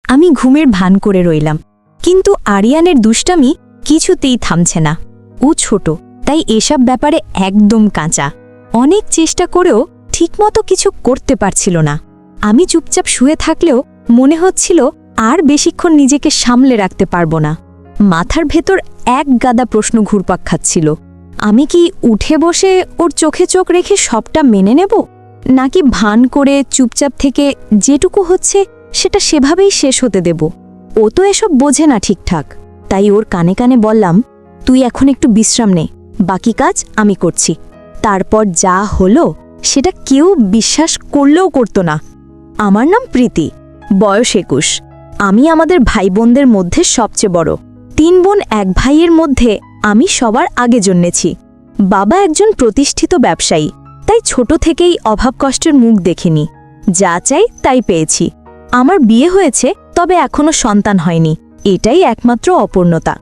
আমি ঘুমের ভান করে রইলাম, কিন্তু আরিয়ানের দুষ্টামি কিছুতেই থামছে না। ও ছোট, তাই এসব ব্যাপারে একদম কাঁচা। অনেক চেষ্টা করেও ঠিকমতো কিছু করতে পারছিল না। আমি চুপচাপ শুয়ে থাকলেও মনে হচ্ছিল আর বেশিক্ষণ নিজেকে সামলে রাখতে পারবো না। মাথার ভেতর এক গাদা প্রশ্ন ঘুরপাক খাচ্ছিল। আমি কি উঠে বসে ওর চোখে চোখ রেখে সবটা মেনে নেব, নাকি ভান করে চুপচাপ থেকে যেটুকু হচ্ছে সেটা সেভাবেই শেষ হতে দেব? ও তো এসব বোঝে না ঠিকঠাক। তাই ওর কানে কানে বললাম, তুই এখন একটু বিশ্রাম নে, বাকি কাজ আমি করছি। তারপর যা হলো সেটা কেউ বিশ্বাস করলেও করতো না। আমার নাম প্রীতি, বয়স 21। আমি আমাদের ভাই বোনদের মধ্যে সবচেয়ে বড়। 3 বোন 1 ভাইয়ের মধ্যে আমি সবার আগে জন্মেছি। বাবা একজন প্রতিষ্ঠিত ব্যবসায়ী, তাই ছোট থেকেই অভাব কষ্টের মুখ দেখিনি। যা চাই তাই পেয়েছি। আমার বিয়ে হয়েছে, তবে এখনো সন্তান হয়নি, এটাই একমাত্র অপূর্ণতা।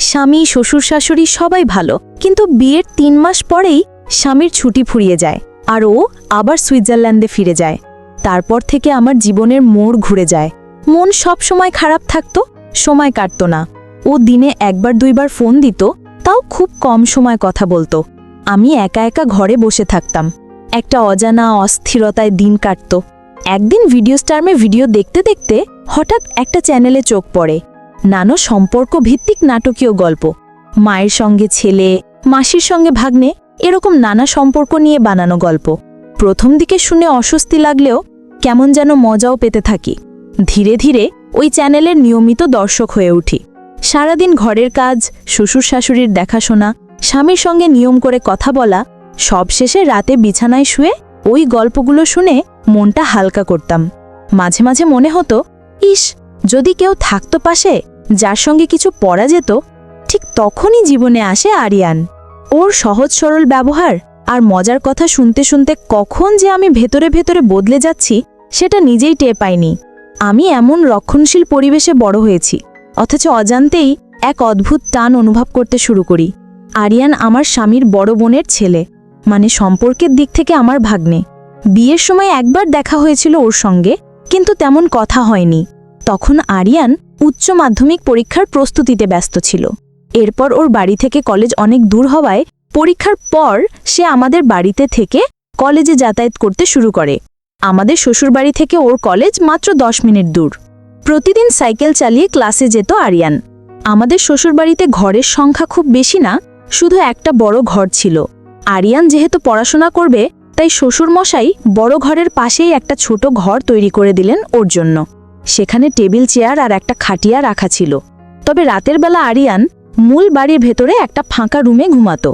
স্বামী শ্বশুর শাশুড়ি সবাই ভালো, কিন্তু বিয়ের 3 মাস পরেই স্বামীর ছুটি ফুরিয়ে যায় আর ও আবার সুইজারল্যান্ডে ফিরে যায়। তারপর থেকে আমার জীবনের মোড় ঘুরে যায়। মন সব সময় খারাপ থাকতো, সময় কাটত না। ও দিনে 1-2বার ফোন দিত, তাও খুব কম সময় কথা বলতো। আমি একা একা ঘরে বসে থাকতাম। একটা অজানা অস্থিরতায় দিন কাটত। একদিন ভিডিও স্টার্মে ভিডিও দেখতে দেখতে হঠাৎ একটা চ্যানেলে চোখ পড়ে। নানা সম্পর্ক ভিত্তিক নাটকীয় গল্প। মায়ের সঙ্গে ছেলে, মাসির সঙ্গে ভাগ্নে, এরকম নানা সম্পর্ক নিয়ে বানানো গল্প। প্রথম দিকে শুনে অস্বস্তি লাগলেও কেমন যেন মজাও পেতে থাকি। ধীরে ধীরে ওই চ্যানেলের নিয়মিত দর্শক হয়ে উঠি। সারাদিন ঘরের কাজ, শ্বশুর শাশুড়ির দেখাশোনা, স্বামীর সঙ্গে নিয়ম করে কথা বলা, সবশেষে রাতে বিছানায় শুয়ে ওই গল্পগুলো শুনে মনটা হালকা করতাম। মাঝে মাঝে মনে হতো, ইস, যদি কেউ থাকতো পাশে, যার সঙ্গে কিছু পড়া যেত। ঠিক তখনই জীবনে আসে আরিয়ান। ওর সহজ সরল ব্যবহার আর মজার কথা শুনতে শুনতে কখন যে আমি ভেতরে ভেতরে বদলে যাচ্ছি সেটা নিজেই টের পাইনি। আমি এমন রক্ষণশীল পরিবেশে বড় হয়েছি, অথচ অজান্তেই এক অদ্ভুত টান অনুভব করতে শুরু করি। আরিয়ান আমার স্বামীর বড় বোনের ছেলে, মানে সম্পর্কের দিক থেকে আমার ভাগ্নে। বিয়ের সময় একবার দেখা হয়েছিল ওর সঙ্গে, কিন্তু তেমন কথা হয়নি। তখন আরিয়ান উচ্চ মাধ্যমিক পরীক্ষার প্রস্তুতিতে ব্যস্ত ছিল। এরপর ওর বাড়ি থেকে কলেজ অনেক দূর হওয়ায় পরীক্ষার পর সে আমাদের বাড়িতে থেকে কলেজে যাতায়াত করতে শুরু করে। আমাদের শ্বশুরবাড়ি থেকে ওর কলেজ মাত্র 10 মিনিট দূর। প্রতিদিন সাইকেল চালিয়ে ক্লাসে যেত আরিয়ান। আমাদের শ্বশুরবাড়িতে ঘরের সংখ্যা খুব বেশি না, শুধু একটা বড় ঘর ছিল। আরিয়ান যেহেতু পড়াশোনা করবে, তাই শ্বশুরমশাই বড় ঘরের পাশেই একটা ছোট ঘর তৈরি করে দিলেন ওর জন্য। সেখানে টেবিল চেয়ার আর একটা খাটিয়া রাখা ছিল। তবে রাতের বেলা আরিয়ান মূল বাড়ির ভেতরে একটা ফাঁকা রুমে ঘুমাতো।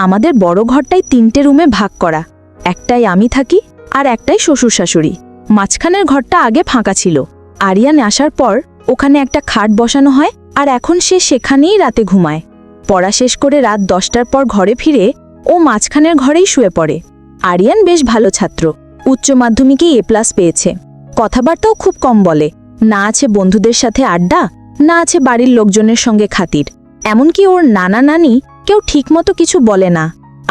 আমাদের বড় ঘরটাই 3টে রুমে ভাগ করা। একটাই আমি থাকি আর একটাই শ্বশুর শাশুড়ি। মাঝখানের ঘরটা আগে ফাঁকা ছিল। আরিয়ান আসার পর ওখানে একটা খাট বসানো হয়, আর এখন সে সেখানেই রাতে ঘুমায়। পড়া শেষ করে রাত 10টার পর ঘরে ফিরে ও মাঝখানের ঘরেই শুয়ে পড়ে। আরিয়ান বেশ ভালো ছাত্র, উচ্চ মাধ্যমিকে A+ পেয়েছে। কথাবার্তাও খুব কম বলে। না আছে বন্ধুদের সাথে আড্ডা, না আছে বাড়ির লোকজনের সঙ্গে খাতির। এমনকি ওর নানা নানি কেউ ঠিকমতো কিছু বলে না,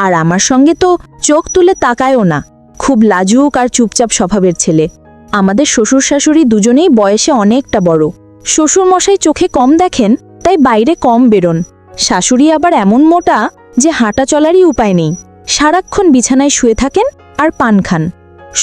আর আমার সঙ্গে তো চোখ তুলে তাকায়ও না। খুব লাজুক আর চুপচাপ স্বভাবের ছেলে। আমাদের শ্বশুর শাশুড়ি দুজনেই বয়সে অনেকটা বড়। শ্বশুর মশাই চোখে কম দেখেন, তাই বাইরে কম বেরোন। শাশুড়ি আবার এমন মোটা যে হাঁটা চলারই উপায় নেই। সারাক্ষণ বিছানায় শুয়ে থাকেন আর পান খান।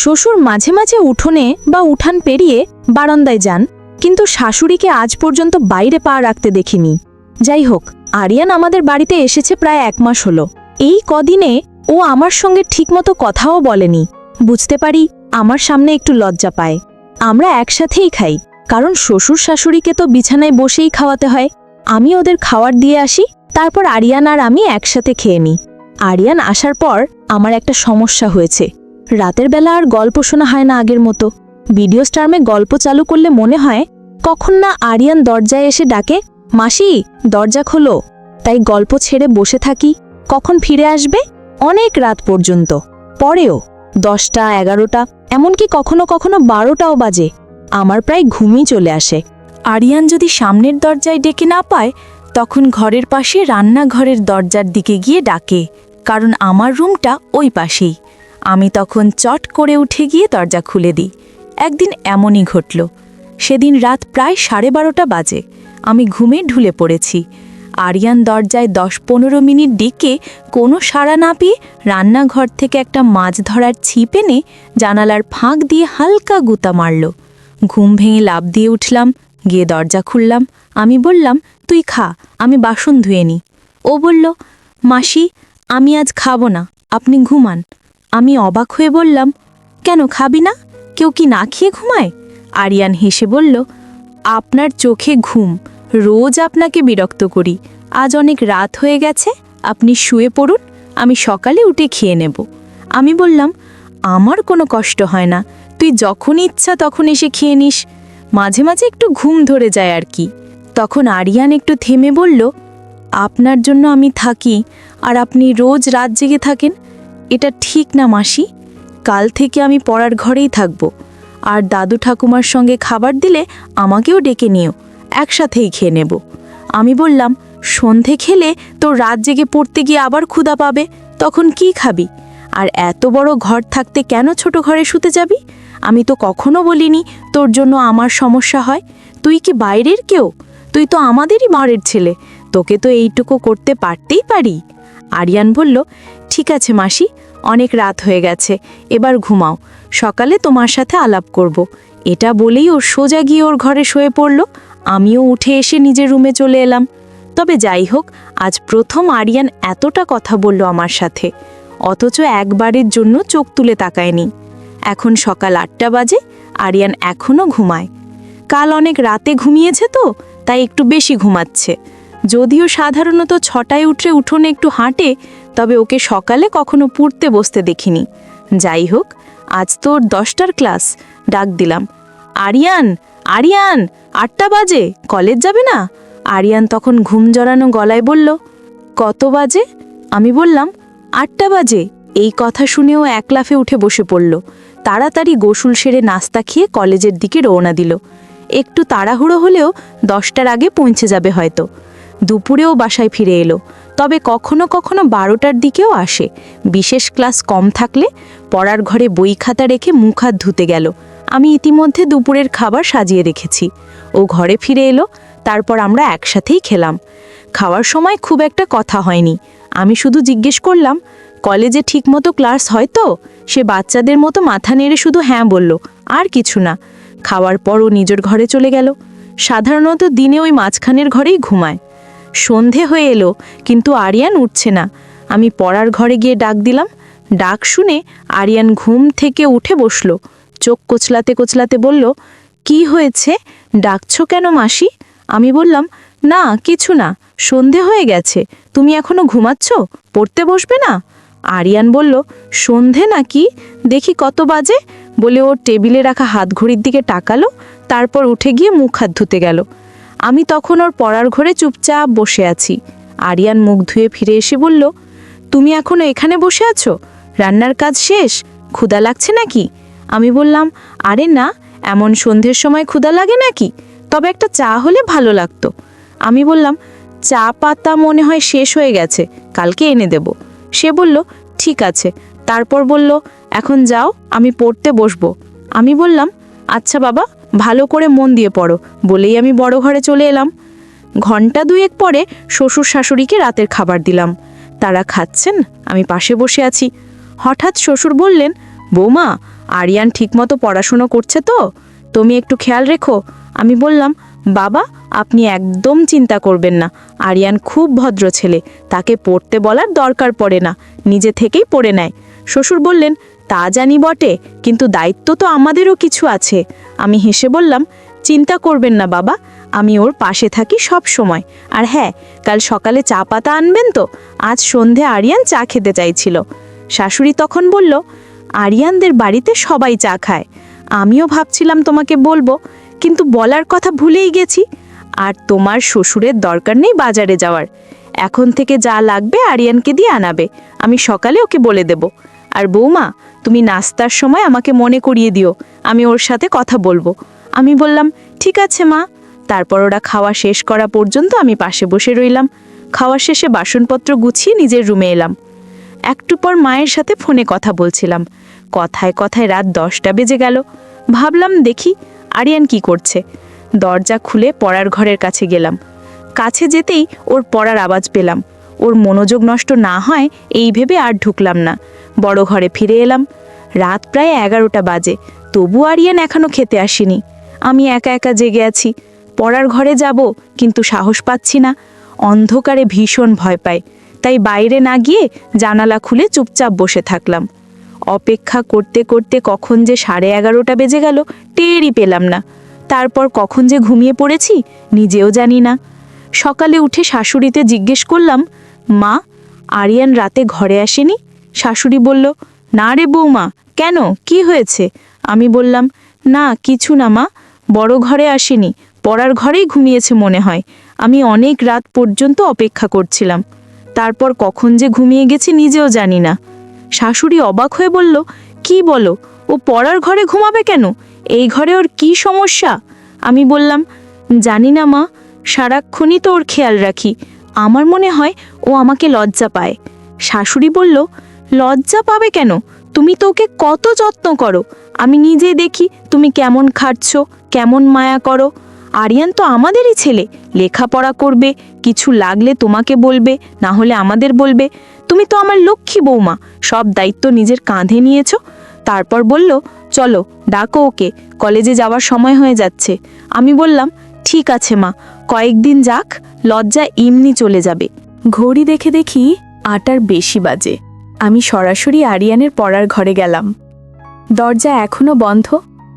শ্বশুর মাঝে মাঝে উঠোনে বা উঠান পেরিয়ে বারান্দায় যান, কিন্তু শাশুড়িকে আজ পর্যন্ত বাইরে পা রাখতে দেখিনি। যাই হোক, আরিয়ান আমাদের বাড়িতে এসেছে প্রায় 1 মাস হলো। এই কদিনে ও আমার সঙ্গে ঠিকমতো কথাও বলেনি। বুঝতে পারি আমার সামনে একটু লজ্জা পায়। আমরা একসাথেই খাই, কারণ শ্বশুর শাশুড়িকে তো বিছানায় বসেই খাওয়াতে হয়। আমি ওদের খাওয়ার দিয়ে আসি, তারপর আরিয়ান আর আমি একসাথে খেয়ে নিই। আরিয়ান আসার পর আমার একটা সমস্যা হয়েছে। রাতের বেলা আর গল্প শোনা হয় না আগের মতো। ভিডিও স্টার্মে গল্প চালু করলে মনে হয় কখন না আরিয়ান দরজায় এসে ডাকে, মাসি দরজা খোলো। তাই গল্প ছেড়ে বসে থাকি। কখন ফিরে আসবে অনেক রাত পর্যন্ত। পরেও 10টা, 11টা, এমনকি কখনো কখনো 12টাও বাজে। আমার প্রায় ঘুমই চলে আসে। আরিয়ান যদি সামনের দরজায় ডেকে না পায়, তখন ঘরের পাশে রান্নাঘরের দরজার দিকে গিয়ে ডাকে, কারণ আমার রুমটা ওই পাশেই। আমি তখন চট করে উঠে গিয়ে দরজা খুলে দিই। একদিন এমনই ঘটল। সেদিন রাত প্রায় 12:30 বাজে। আমি ঘুমে ঢুলে পড়েছি। আরিয়ান দরজায় 10-15 মিনিট ডেকে কোনো সাড়া না পেয়ে রান্নাঘর থেকে একটা মাছ ধরার ছিপ এনে জানালার ফাঁক দিয়ে হালকা গুঁতা মারল। ঘুম ভেঙে লাফ দিয়ে উঠলাম, গিয়ে দরজা খুললাম। আমি বললাম, তুই খা, আমি বাসন ধুয়ে নি। ও বলল, মাসি, আমি আজ খাবো না, আপনি ঘুমান। আমি অবাক হয়ে বললাম, কেন খাবি না? কেউ কি না খেয়ে ঘুমায়? আরিয়ান হেসে বলল, আপনার চোখে ঘুম, রোজ আপনাকে বিরক্ত করি। আজ অনেক রাত হয়ে গেছে, আপনি শুয়ে পড়ুন, আমি সকালে উঠে খেয়ে নেব। আমি বললাম, আমার কোনো কষ্ট হয় না, তুই যখন ইচ্ছা তখন এসে খেয়ে নিস, মাঝে মাঝে একটু ঘুম ধরে যায় আর কি। তখন আরিয়ান একটু থেমে বলল, আপনার জন্য আমি থাকি আর আপনি রোজ রাত জেগে থাকেন, এটা ঠিক না মাসি। কাল থেকে আমি পড়ার ঘরেই থাকব, আর দাদু ঠাকুমার সঙ্গে খাবার দিলে আমাকেও ডেকে নিও, একসাথেই খেয়ে নেব। আমি বললাম, সন্ধে খেলে তোর রাত জেগে পড়তে গিয়ে আবার ক্ষুধা পাবে, তখন কি খাবি? আর এত বড় ঘর থাকতে কেন ছোট ঘরে শুতে যাবি? আমি তো কখনো বলিনি তোর জন্য আমার সমস্যা হয়। তুই কি বাইরের কেউ? তুই তো আমাদেরই ঘরের ছেলে, তোকে তো এইটুকু করতে পারতেই পারি। আরিয়ান বলল, ঠিক আছে মাসি, অনেক রাত হয়ে গেছে, এবার ঘুমাও, সকালে তোমার সাথে আলাপ করব। এটা বলেই ও সোজা গিয়ে ওর ঘরে শুয়ে পড়ল। আমিও উঠে এসে নিজের রুমে চলে এলাম। তবে যাই হোক, আজ প্রথম আরিয়ান এতটা কথা বলল আমার সাথে, অথচ একবারের জন্য চোখ তুলে তাকায়নি। এখন সকাল 8টা বাজে, আরিয়ান এখনও ঘুমায়। কাল অনেক রাতে ঘুমিয়েছে তো, তাই একটু বেশি ঘুমাচ্ছে। যদিও সাধারণত 6টায় উঠে উঠোনে একটু হাঁটে, তবে ওকে সকালে কখনো পড়তে বসতে দেখিনি। যাই হোক, আজ তো ওর 10টার ক্লাস। ডাক দিলাম, আরিয়ান, আরিয়ান, 8টা বাজে, কলেজ যাবে না? আরিয়ান তখন ঘুম জড়ানো গলায় বলল, কত বাজে? আমি বললাম, 8টা বাজে। এই কথা শুনেও এক লাফে উঠে বসে পড়ল। তাড়াতাড়ি গোসল সেরে নাস্তা খেয়ে কলেজের দিকে রওনা দিল। একটু তাড়াহুড়ো হলেও 10টার আগে পৌঁছে যাবে হয়তো। দুপুরেও বাসায় ফিরে এলো, তবে কখনো কখনো 12টার দিকেও আসে। বিশেষ ক্লাস কম থাকলে পড়ার ঘরে বই খাতা রেখে মুখ হাত ধুতে গেল। আমি ইতিমধ্যে দুপুরের খাবার সাজিয়ে রেখেছি। ও ঘরে ফিরে এলো, তারপর আমরা একসাথেই খেলাম। খাওয়ার সময় খুব একটা কথা হয়নি। আমি শুধু জিজ্ঞেস করলাম, কলেজে ঠিকমতো ক্লাস হয় তো? সে বাচ্চাদের মতো মাথা নেড়ে শুধু হ্যাঁ বলল, আর কিছু না। খাওয়ার পর ও নিজের ঘরে চলে গেল। সাধারণত দিনে ওই মাঝখানের ঘরেই ঘুমায়। সন্ধে হয়ে এলো, কিন্তু আরিয়ান উঠছে না। আমি পড়ার ঘরে গিয়ে ডাক দিলাম। ডাক শুনে আরিয়ান ঘুম থেকে উঠে বসল। চোখ কোচলাতে কোচলাতে বলল, কি হয়েছে, ডাকছো কেন মাসি? আমি বললাম, না কিছু না, সন্ধে হয়ে গেছে, তুমি এখনো ঘুমাচ্ছ, পড়তে বসবে না? আরিয়ান বলল, সন্ধে নাকি, দেখি কত বাজে, বলে ওর টেবিলে রাখা হাত ঘড়ির দিকে তাকালো, তারপর উঠে গিয়ে মুখ হাত ধুতে গেল। আমি তখন ওর পড়ার ঘরে চুপচাপ বসে আছি। আরিয়ান মুখ ধুয়ে ফিরে এসে বলল, তুমি এখনো এখানে বসে আছো? রান্নার কাজ শেষ? ক্ষুধা লাগছে নাকি? আমি বললাম, আরে না, এমন সন্ধ্যের সময় ক্ষুধা লাগে নাকি, তবে একটা চা হলে ভালো লাগতো। আমি বললাম, চা পাতা মনে হয় শেষ হয়ে গেছে, কালকে এনে দেব। সে বলল, ঠিক আছে। তারপর বলল, এখন যাও, আমি পড়তে বসবো। আমি বললাম, আচ্ছা বাবা, ভালো করে মন দিয়ে পড়ো, বলেই আমি বড় ঘরে চলে এলাম। ঘন্টা দুয়েক পরে শ্বশুর শাশুড়িকে রাতের খাবার দিলাম। তারা খাচ্ছেন, আমি পাশে বসে আছি। হঠাৎ শ্বশুর বললেন, বৌমা, আরিয়ান ঠিকমতো পড়াশুনো করছে তো? তুমি একটু খেয়াল রেখো। আমি বললাম, বাবা, আপনি একদম চিন্তা করবেন না, আরিয়ান খুব ভদ্র ছেলে, তাকে পড়তে বলার দরকার পড়ে না, নিজে থেকেই পড়ে নেয়। শ্বশুর বললেন, তা জানি বটে, কিন্তু দায়িত্ব তো আমাদেরও কিছু আছে। আমি হেসে বললাম, চিন্তা করবেন না বাবা, আমি ওর পাশে থাকি সব সময়। আর হ্যাঁ, কাল সকালে চা পাতা আনবেন তো? আজ সন্ধে আরিয়ান চা খেতে চাইছিল। শাশুড়ি তখন বলল, আরিয়ানদের বাড়িতে সবাই চা খায়। আমিও ভাবছিলাম তোমাকে বলবো, কিন্তু বলার কথা ভুলেই গেছি। আর তোমার শ্বশুরের দরকার নেই বাজারে যাওয়ার। এখন থেকে যা লাগবে আরিয়ানকে দিয়ে আনাবে, আমি সকালে ওকে বলে দেব। আর বৌমা, তুমি নাস্তার সময় আমাকে মনে করিয়ে দিও, আমি ওর সাথে কথা বলবো। আমি বললাম, ঠিক আছে মা। তারপর ওরা খাওয়া শেষ করা পর্যন্ত আমি পাশে বসে রইলাম। খাওয়া শেষে বাসনপত্র গুছিয়ে নিজের রুমে এলাম। একটু পর মায়ের সাথে ফোনে কথা বলছিলাম। কথায় কথায় রাত 10টা বেজে গেল। ভাবলাম দেখি আরিয়ান কি করছে। দরজা খুলে পড়ার ঘরের কাছে গেলাম। কাছে যেতেই ওর পড়ার আওয়াজ পেলাম। ওর মনোযোগ নষ্ট না হয় এই ভেবে আর ঢুকলাম না। বড় ঘরে ফিরে এলাম। রাত প্রায় 11টা বাজে, তবু আরিয়ান এখনো খেতে আসেনি। আমি একা একা জেগে আছি। পড়ার ঘরে যাব, কিন্তু সাহস পাচ্ছি না। অন্ধকারে ভীষণ ভয় পাই, তাই বাইরে না গিয়ে জানালা খুলে চুপচাপ বসে থাকলাম। অপেক্ষা করতে করতে কখন যে 11:30 বেজে গেল টেরই পেলাম না। তারপর কখন যে ঘুমিয়ে পড়েছি নিজেও জানি না। সকালে উঠে শাশুড়িতে জিজ্ঞেস করলাম, মা, আরিয়ান রাতে ঘরে আসেনি? শাশুড়ি বলল, না রে বৌমা, কেন, কি হয়েছে? আমি বললাম, না কিছু না মা, বড় ঘরে আসেনি, পড়ার ঘরেই ঘুমিয়েছে মনে হয়। আমি অনেক রাত পর্যন্ত অপেক্ষা করছিলাম, তারপর কখন যে ঘুমিয়ে গেছে নিজেও জানি না। শাশুড়ি অবাক হয়ে বলল, কি বলো, ও পড়ার ঘরে ঘুমাবে কেন? এই ঘরে ওর কি সমস্যা? আমি বললাম, জানি না মা, সারাক্ষণই তো ওর খেয়াল রাখি। আমার মনে হয় ও আমাকে লজ্জা পায়। শাশুড়ি বলল, লজ্জা পাবে কেন? তুমি তো ওকে কত যত্ন করো। আমি নিজেই দেখি তুমি কেমন খাটছ, কেমন মায়া করো। আরিয়ান তো আমাদেরই ছেলে, লেখাপড়া করবে, কিছু লাগলে তোমাকে বলবে, না হলে আমাদের বলবে। তুমি তো আমার লক্ষ্মী বৌমা, সব দায়িত্ব নিজের কাঁধে নিয়েছো। তারপর বলল, চলো ডাকো ওকে, কলেজে যাওয়ার সময় হয়ে যাচ্ছে। আমি বললাম, ঠিক আছে মা, কয়েকদিন যাক, লজ্জা এমনি চলে যাবে। ঘড়ি দেখে দেখি 8টার বেশি বাজে। আমি সরাসরি আরিয়ানের পড়ার ঘরে গেলাম। দরজা এখনো বন্ধ,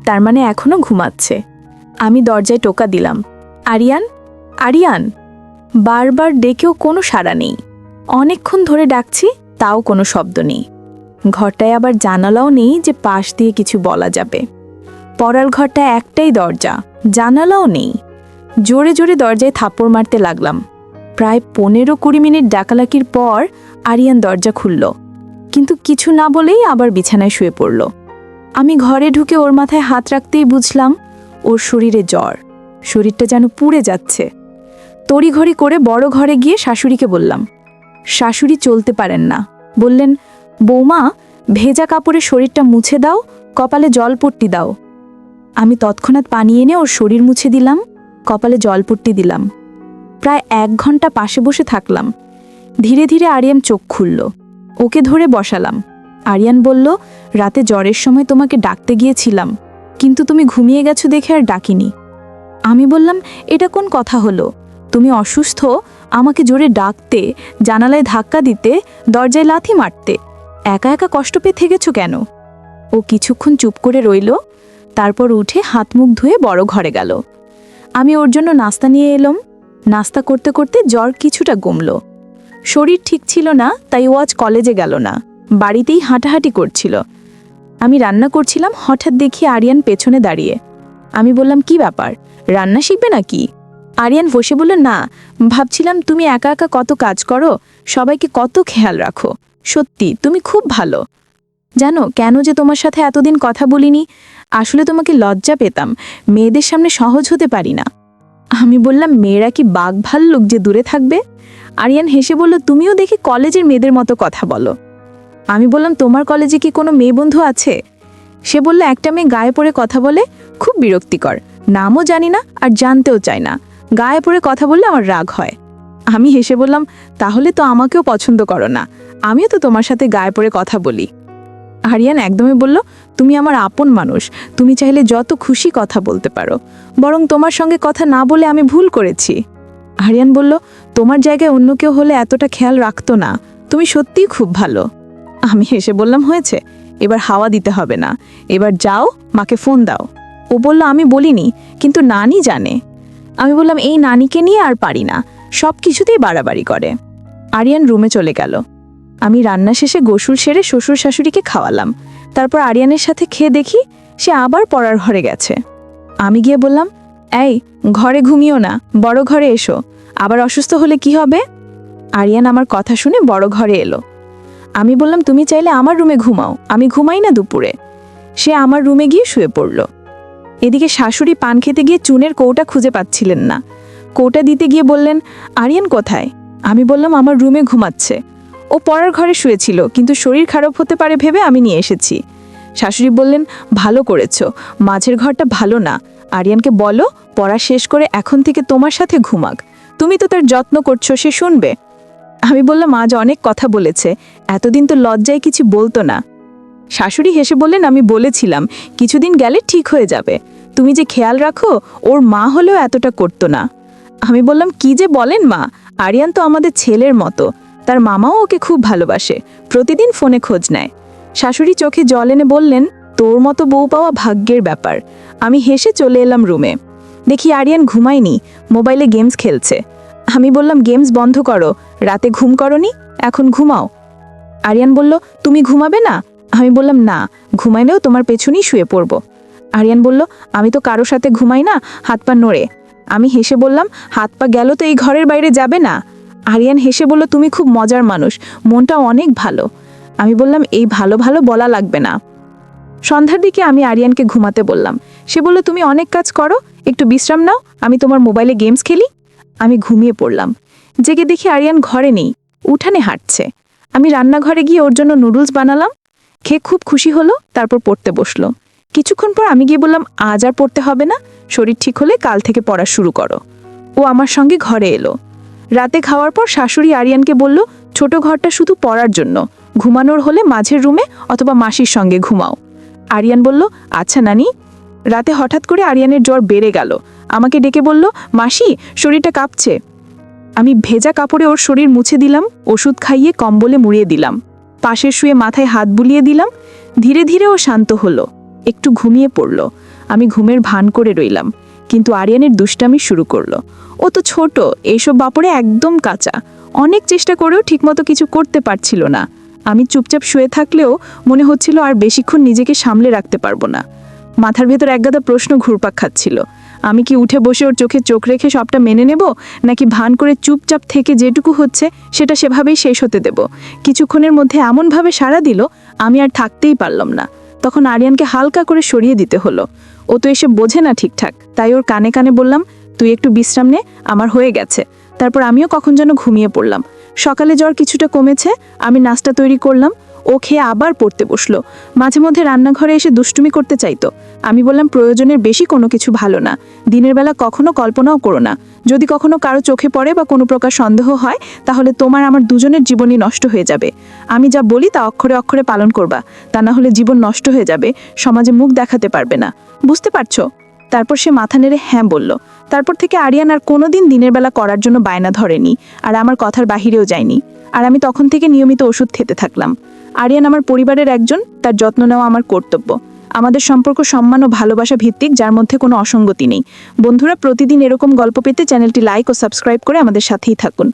তার মানে এখনো ঘুমাচ্ছে। আমি দরজায় টোকা দিলাম, আরিয়ান, আরিয়ান। বারবার ডেকেও কোনো সাড়া নেই। অনেকক্ষণ ধরে ডাকছি, তাও কোনো শব্দ নেই। ঘরটায় আবার জানালাও নেই যে পাশ দিয়ে কিছু বলা যাবে। পড়ার ঘরটা একটাই দরজা, জানালাও নেই। জোরে জোরে দরজায় থাপ্পড় মারতে লাগলাম। প্রায় 15-20 মিনিট ডাকালাকির পর আরিয়ান দরজা খুলল, কিন্তু কিছু না বলেই আবার বিছানায় শুয়ে পড়ল। আমি ঘরে ঢুকে ওর মাথায় হাত রাখতেই বুঝলাম ওর শরীরে জ্বর, শরীরটা যেন পুড়ে যাচ্ছে। তড়িঘড়ি করে বড় ঘরে গিয়ে শাশুড়িকে বললাম। শাশুড়ি চলতে পারেন না, বললেন, বৌমা, ভেজা কাপড়ে শরীরটা মুছে দাও, কপালে জলপট্টি দাও। আমি তৎক্ষণাৎ পানি এনে ওর শরীর মুছে দিলাম, কপালে জলপট্টি দিলাম। প্রায় 1 ঘন্টা পাশে বসে থাকলাম। ধীরে ধীরে আরিয়ান চোখ খুলল। ওকে ধরে বসালাম। আরিয়ান বলল, রাতে জ্বরের সময় তোমাকে ডাকতে গিয়েছিলাম, কিন্তু তুমি ঘুমিয়ে গেছো দেখে আর ডাকিনি। আমি বললাম, এটা কোন কথা হলো? তুমি অসুস্থ, আমাকে জোরে ডাকতে, জানালায় ধাক্কা দিতে, দরজায় লাথি মারতে, একা একা কষ্ট পেয়ে থেকেছো কেন? ও কিছুক্ষণ চুপ করে রইল, তারপর উঠে হাত মুখ ধুয়ে বড় ঘরে গেল। আমি ওর জন্য নাস্তা নিয়ে এলাম। নাস্তা করতে করতে জ্বর কিছুটা কমল। শরীর ঠিক ছিল না, তাই ও আজ কলেজে গেল না, বাড়িতেই হাঁটাহাঁটি করছিল। আমি রান্না করছিলাম, হঠাৎ দেখি আরিয়ান পেছনে দাঁড়িয়ে। আমি বললাম, কি ব্যাপার, রান্না শিখবে নাকি? আরিয়ান বসে বলল, না, ভাবছিলাম তুমি একা একা কত কাজ করো, সবাইকে কত খেয়াল রাখো। সত্যি তুমি খুব ভালো। জানো কেন যে তোমার সাথে এতদিন কথা বলিনি? আসলে তোমাকে লজ্জা পেতাম, মেয়েদের সামনে সহজ হতে পারি না। আমি বললাম, মেয়েরা কি বাঘ ভাল্লুক যে দূরে থাকবে? আরিয়ান হেসে বলল, তুমিও দেখি কলেজের মেয়েদের মতো কথা বলো। আমি বললাম, তোমার কলেজে কি কোনো মেয়ে বন্ধু আছে? সে বলল, একটা মেয়ে গায়ে পড়ে কথা বলে, খুব বিরক্তিকর, নামও জানি না আর জানতেও চাই না, গায়ে পড়ে কথা বললে আমার রাগ হয়। আমি হেসে বললাম, তাহলে তো আমাকেও পছন্দ করো না, আমিও তো তোমার সাথে গায়ে পড়ে কথা বলি। আরিয়ান একদমই বলল, তুমি আমার আপন মানুষ, তুমি চাইলে যত খুশি কথা বলতে পারো, বরং তোমার সঙ্গে কথা না বলে আমি ভুল করেছি। আরিয়ান বলল, তোমার জায়গায় অন্য কেউ হলে এতটা খেয়াল রাখতো না, তুমি সত্যিই খুব ভালো। আমি হেসে বললাম, হয়েছে, এবার হাওয়া দিতে হবে না, এবার যাও, মাকে ফোন দাও। ও বলল, আমি বলিনি, কিন্তু নানি জানে। আমি বললাম, এই নানিকে নিয়ে আর পারি না, সব কিছুতেই বাড়াবাড়ি করে। আরিয়ান রুমে চলে গেল। আমি রান্না শেষে গোসল সেরে শ্বশুর শাশুড়িকে খাওয়ালাম। তারপর আরিয়ানের সাথে খেয়ে দেখি সে আবার পড়ার ঘরে গেছে। আমি গিয়ে বললাম, এই, ঘরে ঘুমিও না, বড় ঘরে এসো, আবার অসুস্থ হলে কি হবে? আরিয়ান আমার কথা শুনে বড় ঘরে এলো। আমি বললাম, তুমি চাইলে আমার রুমে ঘুমাও, আমি ঘুমাই না দুপুরে। সে আমার রুমে গিয়ে শুয়ে পড়ল। এদিকে শাশুড়ি পান খেতে গিয়ে চুনের কৌটা খুঁজে পাচ্ছিলেন না। কৌটা দিতে গিয়ে বললেন, আরিয়ান কোথায়? আমি বললাম, আমার রুমে ঘুমাচ্ছে। ও পড়ার ঘরে শুয়েছিল, কিন্তু শরীর খারাপ হতে পারে ভেবে আমি নিয়ে এসেছি। শাশুড়ি বললেন, ভালো করেছো, মাঝের ঘরটা ভালো না, আরিয়ানকে বলো পড়া শেষ করে এখন থেকে তোমার সাথে ঘুমাক, তুমি তো তার যত্ন করছো, সে শুনবে। আমি বললাম আজ অনেক কথা বলেছে, এতদিন তো লজ্জায় কিছু বলতো না। শাশুড়ি হেসে বললেন, আমি বলেছিলাম কিছুদিন গেলে ঠিক হয়ে যাবে, তুমি যে খেয়াল রাখো, ওর মা হলেও এতটা করতো না। আমি বললাম কি যে বলেন মা, আরিয়ান তো আমাদের ছেলের মতো, তার মামাও ওকে খুব ভালোবাসে, প্রতিদিন ফোনে খোঁজ নেয়। শাশুড়ি চোখে জল এনে বললেন, তোর মতো বউ পাওয়া ভাগ্যের ব্যাপার। আমি হেসে চলে এলাম রুমে, দেখি আরিয়ান ঘুমায়নি, মোবাইলে গেমস খেলছে। আমি বললাম গেমস বন্ধ করো, রাতে ঘুম করনি, এখন ঘুমাও। আরিয়ান বলল, তুমি ঘুমাবে না? আমি বললাম না, ঘুমাইলেও তোমার পেছনেই শুয়ে পড়ব। আরিয়ান বলল, আমি তো কারো সাথে ঘুমাই না, হাত পা নড়ে। আমি হেসে বললাম, হাত পা গেল তো এই ঘরের বাইরে যাবে না। আরিয়ান হেসে বলল, তুমি খুব মজার মানুষ, মনটা অনেক ভালো। আমি বললাম, এই ভালো ভালো বলা লাগবে না। সন্ধ্যার দিকে আমি আরিয়ানকে ঘুমাতে বললাম, সে বলল, তুমি অনেক কাজ করো, একটু বিশ্রাম নাও, আমি তোমার মোবাইলে গেমস খেলি। আমি ঘুমিয়ে পড়লাম। জেগে দেখি আরিয়ান ঘরে নেই, উঠানে হাঁটছে। আমি রান্নাঘরে গিয়ে ওর জন্য নুডলস বানালাম, খেয়ে খুব খুশি হলো, তারপর পড়তে বসলো। কিছুক্ষণ পর আমি গিয়ে বললাম, আজ আর পড়তে হবে না, শরীর ঠিক হলে কাল থেকে পড়া শুরু করো। ও আমার সঙ্গে ঘরে এলো। রাতে খাওয়ার পর শাশুড়ি আরিয়ানকে বলল, ছোট ঘরটা শুধু পড়ার জন্য, ঘুমানোর হলে মাঝের রুমে অথবা মাসির সঙ্গে ঘুমাও। আরিয়ান বলল, আচ্ছা নানি। রাতে হঠাৎ করে আরিয়ানের জ্বর বেড়ে গেল, আমাকে ডেকে বলল, মাসি শরীরটা কাঁপছে। আমি ভেজা কাপড়ে ওর শরীর মুছে দিলাম, ওষুধ খাইয়ে কম্বলে মুড়িয়ে দিলাম, পাশে শুয়ে মাথায় হাত বুলিয়ে দিলাম। ধীরে ধীরে ও শান্ত হলো, একটু ঘুমিয়ে পড়ল। আমি ঘুমের ভান করে রইলাম, কিন্তু আরিয়ানের দুষ্টামি শুরু করলো। ও তো ছোট, এইসব বাপরে একদম কাঁচা, অনেক চেষ্টা করেও ঠিকমতো কিছু করতে পারছিল না। আমি চুপচাপ শুয়ে থাকলেও মনে হচ্ছিল আর বেশিক্ষণ নিজেকে সামলে রাখতে পারবো না। মাথার ভেতর একগাদা প্রশ্ন ঘুরপাক খাচ্ছিল। আমি কি উঠে বসে ওর চোখে চোখ রেখে সবটা মেনে নেব, নাকি ভান করে চুপচাপ থেকে যেটুকু হচ্ছে সেটা সেভাবেই শেষ হতে দেব? কিছুক্ষণের মধ্যে এমনভাবে সাড়া দিল, আমি আর থাকতেই পারলাম না। তখন আরিয়ানকে হালকা করে সরিয়ে দিতে হলো। ও তো এসে বোঝে না ঠিকঠাক, তাই ওর কানে কানে বললাম, তুই একটু বিশ্রাম নে, আমার হয়ে গেছে। তারপর আমিও কখন যেন ঘুমিয়ে পড়লাম। সকালে জ্বর কিছুটা কমেছে, আমি নাস্তা তৈরি করলাম। ও খেয়ে আবার পড়তে বসলো। মাঝে মধ্যে রান্নাঘরে এসে দুষ্টুমি করতে চাইতো। আমি বললাম, প্রয়োজনের বেশি কোনো কিছু ভালো না, দিনের বেলা কখনো কল্পনাও করো না। যদি কখনো কারো চোখে পড়ে বা কোনো প্রকার সন্দেহ হয়, তাহলে তোমার আমার দুজনের জীবনই নষ্ট হয়ে যাবে। আমি যা বলি তা অক্ষরে অক্ষরে পালন করবা, তা না হলে জীবন নষ্ট হয়ে যাবে, সমাজে মুখ দেখাতে পারবে না, বুঝতে পারছো? তারপর সে মাথা নেড়ে হ্যাঁ বলল। তারপর থেকে আরিয়ান আর কোনোদিন দিনের বেলা করার জন্য বায়না ধরেনি, আর আমার কথার বাহিরেও যায়নি। আর আমি তখন থেকে নিয়মিত ওষুধ খেতে থাকলাম। আরিয়ান আমার পরিবারের একজন, তার যত্ন নেওয়া আমার কর্তব্য। আমাদের সম্পর্ক সম্মান ও ভালোবাসা ভিত্তিক, যার মধ্যে কোনো অসঙ্গতি নেই। বন্ধুরা, প্রতিদিন এরকম গল্প পেতে চ্যানেলটি লাইক ও সাবস্ক্রাইব করে আমাদের সাথেই থাকুন।